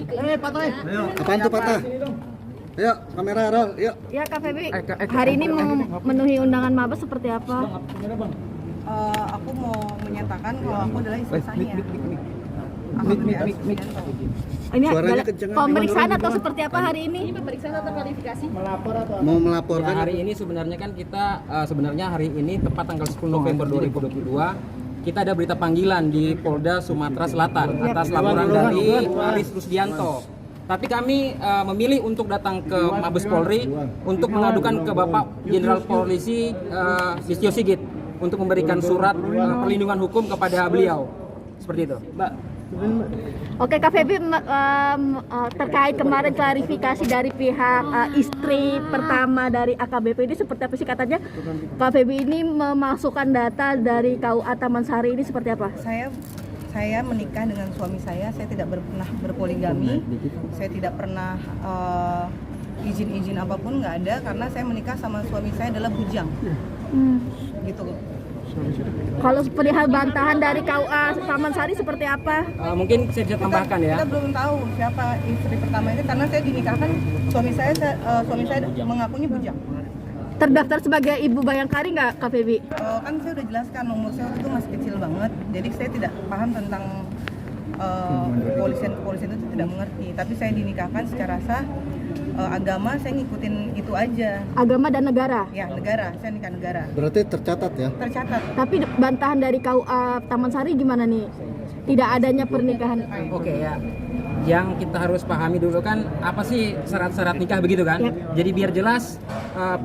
Apaan tuh patah? Ayo, kamera roll, yuk. Ya Kak Feby, hari ini memenuhi undangan Mabes seperti apa? Aku mau menyatakan kalau aku adalah istri saya. Ini Suaranya kenceng. pemeriksaan atau seperti apa hari ini? Pemeriksaan atau klarifikasi? Mau melaporkan? Ya, hari ini sebenarnya kan kita hari ini tepat tanggal 10 November 2022 kita ada berita panggilan di Polda Sumatera Selatan atas laporan dari Aris Rusdianto. Tapi kami memilih untuk datang ke Mabes Polri untuk mengadukan ke Bapak Jenderal Polisi Listio Sigit untuk memberikan surat perlindungan hukum kepada beliau. Seperti itu. Oke Kak Feby, terkait kemarin klarifikasi dari pihak istri pertama dari AKBP ini seperti apa sih, katanya Kak Feby ini memasukkan data dari KUA Taman Sari ini seperti apa? Saya menikah dengan suami saya tidak pernah berpoligami, saya tidak pernah izin apapun nggak ada, karena saya menikah sama suami saya adalah bujang, gitu. Kalau perihal bantahan dari KUA Taman Sari seperti apa? Mungkin saya bisa tambahkan ya. Kita belum tahu siapa istri pertama ini, karena saya dinikahkan suami saya mengakunya bujang. Terdaftar sebagai Ibu Bayangkari nggak Kak Feby? Kan saya udah jelaskan umur saya waktu itu masih kecil banget, jadi saya tidak paham tentang kepolisian itu tidak mengerti. Tapi saya dinikahkan secara sah, agama saya ngikutin itu aja. Agama dan negara? Ya, negara, saya nikah negara. Berarti tercatat ya? Tercatat. Tapi bantahan dari KUA Taman Sari gimana nih? Tidak adanya pernikahan. Oke ya. Yang kita harus pahami dulu kan apa sih syarat-syarat nikah begitu kan? Ya. Jadi biar jelas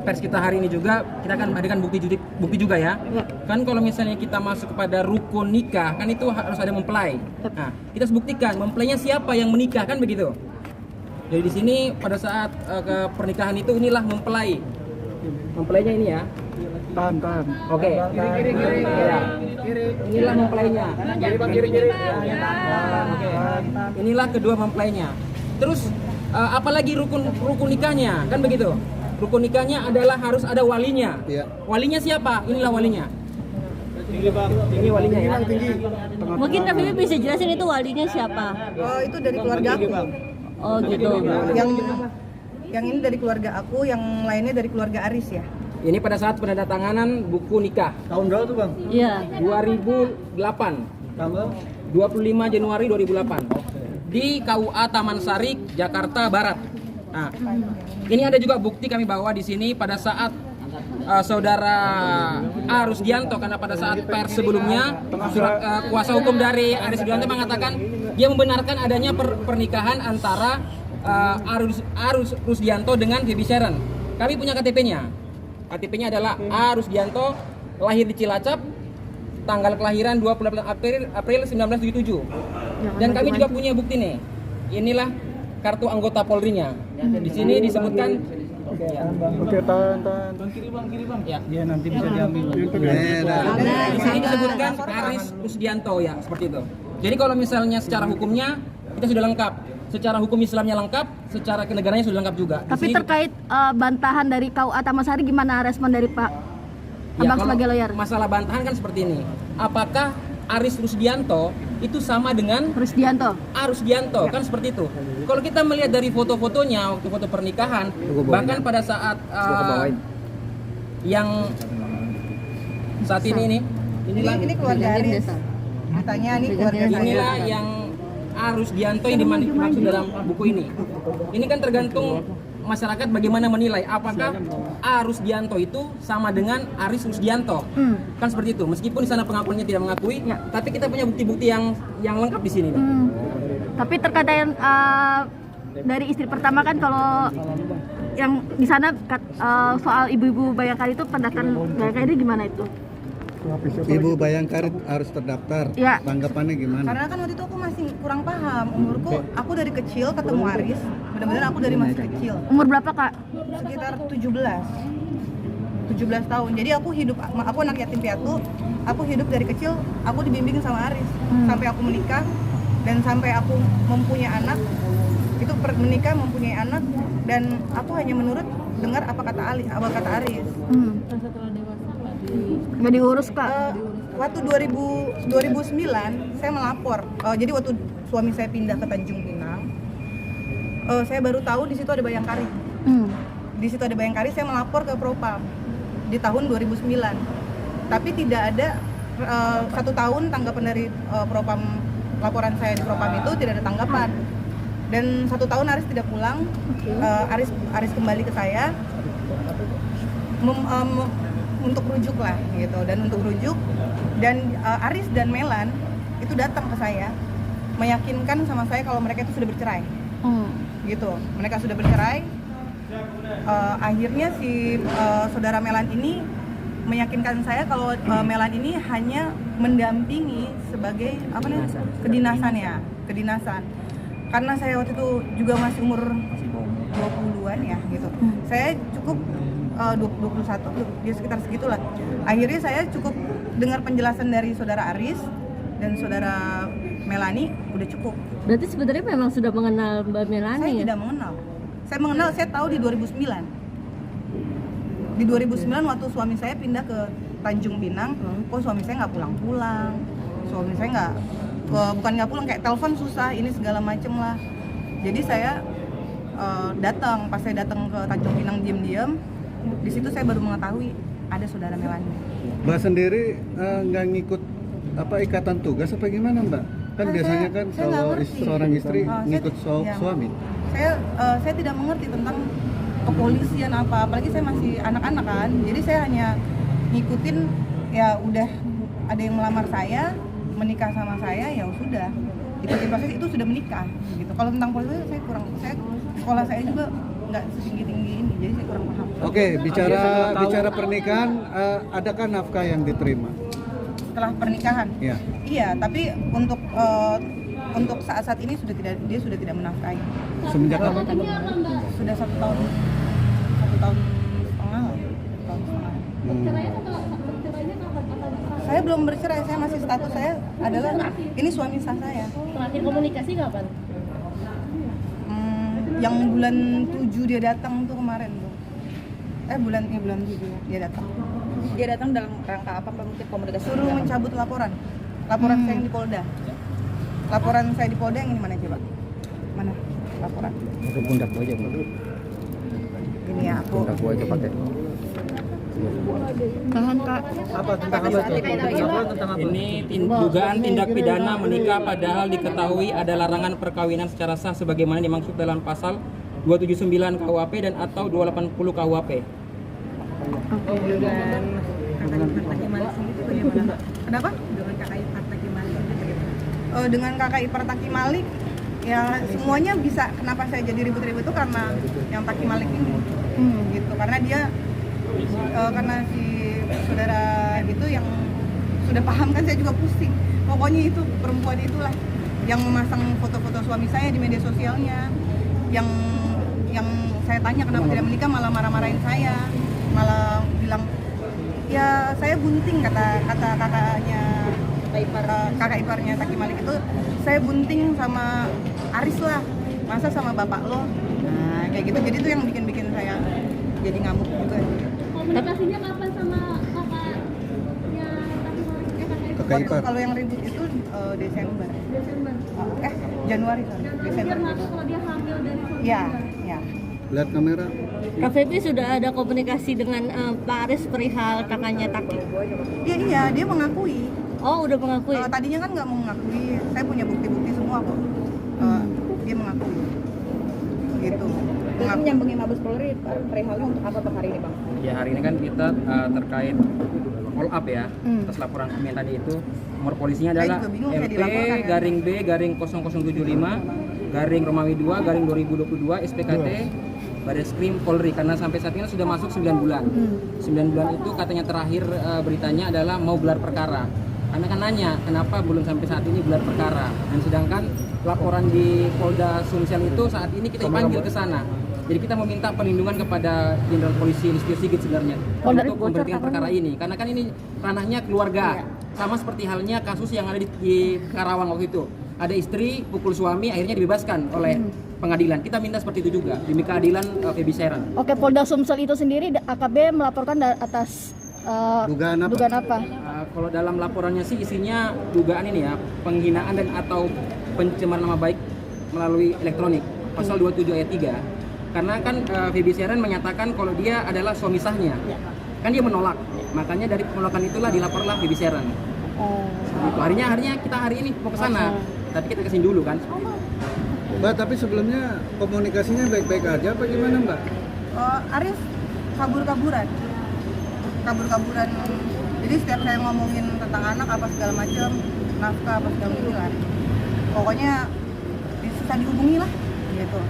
pers kita hari ini juga kita akan hadirkan bukti juga ya. Ya. Kan kalau misalnya kita masuk kepada rukun nikah kan itu harus ada mempelai. Nah, kita harus buktikan mempelainya siapa yang menikah kan begitu. Jadi di sini pada saat ke pernikahan itu inilah mempelai. Mempelainya ini ya. Tahan. Oke. Ya. Inilah mempelainya. Kiri. Inilah kedua mempelainya. Terus apalagi rukun nikahnya kan begitu. Rukun nikahnya adalah harus ada walinya. Iya. Walinya siapa? Inilah walinya. Ini walinya ya. Mungkin Kak Feby bisa jelasin itu walinya siapa? Itu dari keluarga aku. Oh gitu. Yang ini dari keluarga aku, yang lainnya dari keluarga Aris ya. Ini pada saat penandatanganan buku nikah Tahun berapa tuh Bang? Iya. 2008. Tanggal? 25 Januari 2008 di KUA Taman Sari, Jakarta Barat. Nah, ini ada juga bukti kami bawa di sini pada saat saudara A. Rusdianto, karena pada saat pers sebelumnya surat kuasa hukum dari Aris Rusdianto mengatakan dia membenarkan adanya pernikahan antara Aris Rusdianto dengan Feby Sharon. Kami punya KTP-nya. KTP-nya adalah A. Rusdianto, lahir di Cilacap, tanggal kelahiran 28 April 1977. Dan kami juga punya bukti nih. Inilah kartu anggota Polri-nya. Di sini disebutkan Oke, tahan. kiri bang. Ya. Iya, nanti bisa diambil. Di sini disebutkan Aris Rusdianto ya, seperti itu. Jadi kalau misalnya secara hukumnya kita sudah lengkap. Secara hukum Islamnya lengkap, secara kenegaranya sudah lengkap juga. Tapi terkait bantahan dari KUA Taman Sari, gimana respon dari Pak Abang sebagai lawyer? Masalah bantahan kan seperti ini. Apakah Aris Rusdianto itu sama dengan Rusdianto? Rusdianto kan seperti itu. Kalau kita melihat dari foto-fotonya waktu foto pernikahan, bahkan pada saat yang saat ini Ini keluarga Aris. Katanya ini keluarga saya. inilah yang Rusdianto yang dimaksud dalam buku ini. Ini kan tergantung masyarakat bagaimana menilai apakah Rusdianto itu sama dengan Aris Rusdianto. Kan seperti itu. Meskipun di sana pengakuannya tidak mengakui, tapi kita punya bukti-bukti yang lengkap di sini. Tapi terkait dengan dari istri pertama kan, kalau yang di sana soal ibu-ibu Bayangkari itu pendaftaran Bayangkari gimana itu? Ibu Bayangkari harus terdaftar. Ya. Tanggapannya gimana? Karena kan waktu itu aku masih kurang paham. Umurku, aku dari kecil ketemu Aris. Benar-benar aku dari masih kecil. Umur berapa Kak? Sekitar 17 tahun. Jadi aku anak yatim piatu. Aku hidup dari kecil, aku dibimbing sama Aris sampai aku menikah dan sampai aku mempunyai anak. Itu menikah mempunyai anak dan aku hanya menurut dengar apa kata Aris. Nggak diurus Kak? Waktu 2009 saya melapor. Jadi waktu suami saya pindah ke Tanjung Pinang, Saya baru tahu di situ ada Bayangkari. Di situ ada Bayangkari, saya melapor ke Propam di tahun 2009. Tapi tidak ada 1 tahun tanggapan dari Propam, laporan saya di Propam itu tidak ada tanggapan. Dan 1 tahun Aris tidak pulang. Aris kembali ke saya untuk rujuk lah gitu, dan untuk rujuk dan Aris dan Melan itu datang ke saya meyakinkan sama saya kalau mereka itu sudah bercerai. Gitu, mereka sudah bercerai. Akhirnya si saudara Melan ini meyakinkan saya kalau Melan ini hanya mendampingi sebagai apa nih, kedinasan. Karena saya waktu itu juga masih umur 20-an ya gitu. Saya cukup 21, dia sekitar segitulah. Akhirnya saya cukup dengar penjelasan dari saudara Aris dan saudara Melani, udah cukup. Berarti sebenarnya memang sudah mengenal Mbak Melani? Saya tidak mengenal. Saya tahu di 2009. Di 2009 waktu suami saya pindah ke Tanjung Pinang, suami saya nggak pulang-pulang. Suami saya bukan nggak pulang, kayak telepon susah, ini segala macem lah. Jadi saya datang, pas saya datang ke Tanjung Pinang diam-diam, di situ saya baru mengetahui ada saudara Melani. Mbak sendiri nggak ngikut ikatan tugas apa gimana Mbak? Kan biasanya kan kalau seorang istri ngikut suami. Saya tidak mengerti tentang kepolisian apalagi saya masih anak-anak kan. Jadi saya hanya ngikutin, ya udah ada yang melamar saya, menikah sama saya, ya sudah ikutin proses itu sudah menikah gitu. Kalau tentang polisi saya kurang, sekolah saya juga nggak setinggi-tinggi ini, jadi saya kurang paham. Oke, bicara pernikahan, adakah nafkah yang diterima Setelah pernikahan? Ya. Iya, tapi untuk saat ini dia sudah tidak menafkahi. Semenjak kapan? Sudah 1 tahun setengah. Saya belum bercerai, saya masih status saya adalah ini suami sah saya. Terakhir komunikasi kapan? Yang bulan 7 dia datang tuh kemarin tuh. Bulan 7 dia datang. Dia datang dalam rangka apa, mungkin komunikasi? Suruh mencabut laporan saya yang di Polda. Laporan saya di Polda yang ini mana coba? Mana laporan? Ke pundak aja, Bu. Ini ya, aku. Pundak aja pakai. Tahan Kak. Apa tentang apa? Ini dugaan tindak pidana menikah padahal diketahui ada larangan perkawinan secara sah sebagaimana dimaksud dalam pasal 279 KUHP dan atau 280 KUHP. Dengan kakak ipar sendiri bagaimana? Kenapa? Dengan kakak ipar bagaimana? Dengan kakak ipar Taki Malik, ya semuanya bisa. Kenapa saya jadi ribut-ribut itu karena yang Taki Malik ini, gitu. Karena dia, karena si saudara itu yang sudah paham kan, saya juga pusing. Pokoknya itu perempuan itulah yang memasang foto-foto suami saya di media sosialnya, yang saya tanya kenapa tidak menikah malah marah-marahin saya, malah bilang ya saya bunting, kata kakaknya kakak iparnya Taki Malik itu, saya bunting sama Aris lah, masa sama bapak lo. Nah kayak gitu, jadi itu yang bikin saya jadi ngamuk juga. Komunikasinya kapan sama kakaknya Taki Malik? Kakak ipar. Kalau yang ribut itu Desember. Januari sorry. Desember. Dia ngaku kalau dia hamil dari suami. Ya. Lihat kamera. Kak Feby sudah ada komunikasi dengan Pak Aris perihal kakaknya Taki? Iya, dia mengakui. Oh, udah mengakui? Tadinya kan nggak mau mengakui, saya punya bukti-bukti semua kok. Dia mengakui. Gitu. Ini menyambungi Mabes Polri, perihalnya untuk apa Pak hari ini Bang? Ya hari ini kan kita terkait all up ya, atas laporan kami yang tadi itu. Nomor polisinya adalah Saya juga bingung, saya dilaporkan, ya. LP-B-0075-2022 SPKT Bareskrim Polri, karena sampai saat ini sudah masuk 9 bulan. 9 bulan itu katanya terakhir beritanya adalah mau gelar perkara. Kami kan nanya kenapa belum sampai saat ini gelar perkara, dan sedangkan laporan di Polda Sumsel itu saat ini kita dipanggil ke sana. Jadi kita meminta perlindungan kepada Jenderal Polisi Listio Sigit sebenarnya untuk memberhentikan perkara ini, karena kan ini ranahnya keluarga. Sama seperti halnya kasus yang ada di Karawang waktu itu, ada istri pukul suami akhirnya dibebaskan oleh pengadilan. Kita minta seperti itu juga demi keadilan Feby Sairan. Oke, Polda Sumsel itu sendiri AKB melaporkan atas Dugaan apa? dugaan apa? Kalau dalam laporannya sih isinya dugaan ini ya, penghinaan dan atau pencemaran nama baik melalui elektronik. pasal 27 ayat 3. Karena kan Feby Syaran menyatakan kalau dia adalah suami sahnya. Kan dia menolak. Makanya dari penolakan itulah dilaporlah Feby Syaran. Gitu. Harinya kita hari ini mau ke sana. Tapi kita kesini dulu kan. Mbak, tapi sebelumnya komunikasinya baik-baik aja apa gimana Mbak? Aris kabur-kaburan. Jadi setiap saya ngomongin tentang anak apa segala macam, nafkah apa segala macam lari. Pokoknya susah dihubungi lah gitu.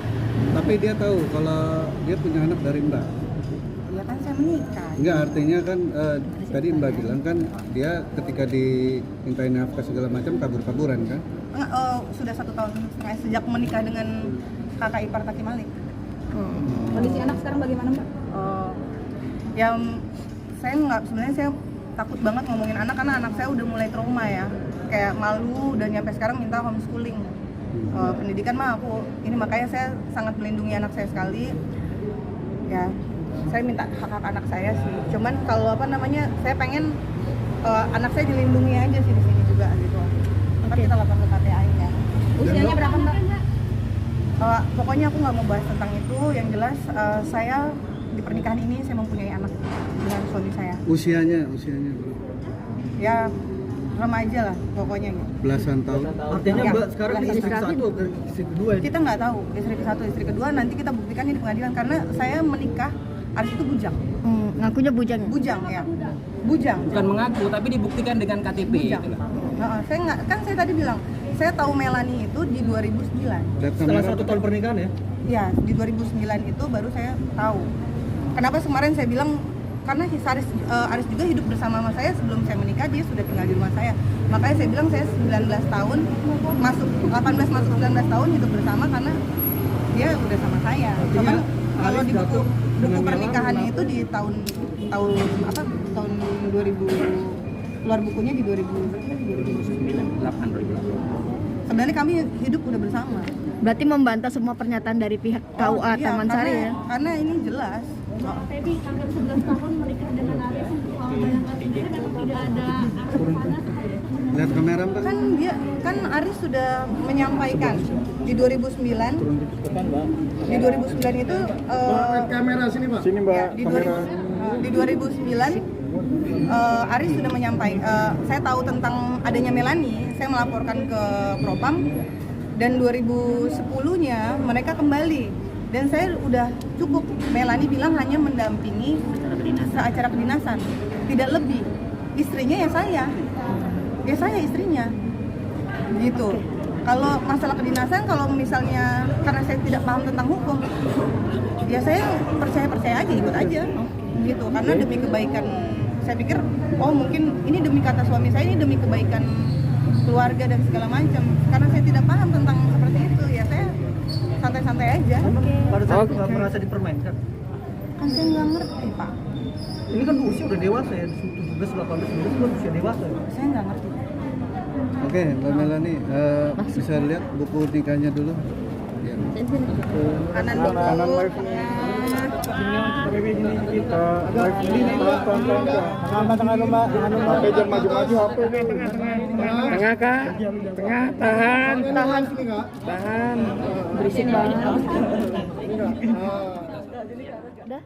Tapi dia tahu kalau dia punya anak dari Mbak. Ya kan saya menikah. Enggak, artinya kan tadi Mbak bilang kan dia ketika dimintain nafkah segala macam kabur-kaburan kan? Sudah 1 tahun setengah sejak menikah dengan kakak ipar Taki Malik. Kondisi anak sekarang bagaimana, Mbak? Ya sebenarnya saya takut banget ngomongin anak karena anak saya udah mulai trauma ya, kayak malu dan nyampe sekarang minta homeschooling. Pendidikan mah ini makanya saya sangat melindungi anak saya sekali. Ya, saya minta hak anak saya sih. Cuman kalau saya pengen anak saya dilindungi aja sih di sini juga gitu. Ntar kita lapor ke KPA-nya. Usianya berapa, Mbak? Pokoknya aku nggak mau bahas tentang itu. Yang jelas saya di pernikahan ini saya mempunyai anak dengan suami saya. Usianya berapa? Ya remaja lah pokoknya gitu. Belasan tahun. Artinya Ya, Mbak sekarang belasan istri tahun. satu atau istri kedua ya? Kita nggak tahu istri ke satu, istri kedua nanti kita buktikan di pengadilan karena saya menikah Aris itu bujang. Ngakunya bujang. Bujang ya. Bujang. Bukan mengaku tapi dibuktikan dengan KTP Bujang. gitu lah. Saya nggak, kan saya tadi bilang saya tahu Melanie itu di 2009. Setelah 1 tahun pernikahan ya? Ya, di 2009 itu baru saya tahu. Kenapa kemarin saya bilang karena Aris juga hidup bersama sama saya sebelum saya menikah, dia sudah tinggal di rumah saya. Makanya saya bilang saya 19 tahun masuk 18 masuk 19 tahun hidup bersama karena dia udah sama saya. Cuman kalau di buku pernikahannya itu di tahun 2000, keluar bukunya di 2008. Sebenarnya kami hidup udah bersama. Berarti membantah semua pernyataan dari pihak KUA Iya, Taman Sari ya? Karena ini jelas. Feby hampir 11 tahun menikah dengan Aris. Bayangan sendiri memang tidak ada arah panas. Lihat kamera Mbak. Kan Aris sudah menyampaikan di 2009. Di 2009 itu Kamera sini Mbak. Sini ya, di 2009 Aris sudah menyampaikan, saya tahu tentang adanya Melanie, saya melaporkan ke Propam dan 2010-nya mereka kembali. Dan saya udah cukup, Melanie bilang hanya mendampingi acara kedinasan, tidak lebih. Istrinya ya saya istrinya, gitu. Kalau masalah kedinasan, kalau misalnya karena saya tidak paham tentang hukum, ya saya percaya aja, ikut aja, gitu. Karena demi kebaikan, saya pikir, mungkin ini demi kata suami saya, ini demi kebaikan keluarga dan segala macam. Karena saya tidak paham tentang seperti itu, ya saya santai-santai aja. Pada saat itu nggak merasa dipermainkan? Kan saya nggak ngerti, Pak. Ini kan usia udah dewasa ya, 17, 18, 19 kan usia dewasa ya? Saya nggak ngerti. Oke, Mbak Melanie, bisa lihat buku nikahnya dulu. Ya. Kanan dulu. Tengah Mbak, HP jangan maju-maju HP. Tengah kak, tengah, tahan. Berisik banget. Udah.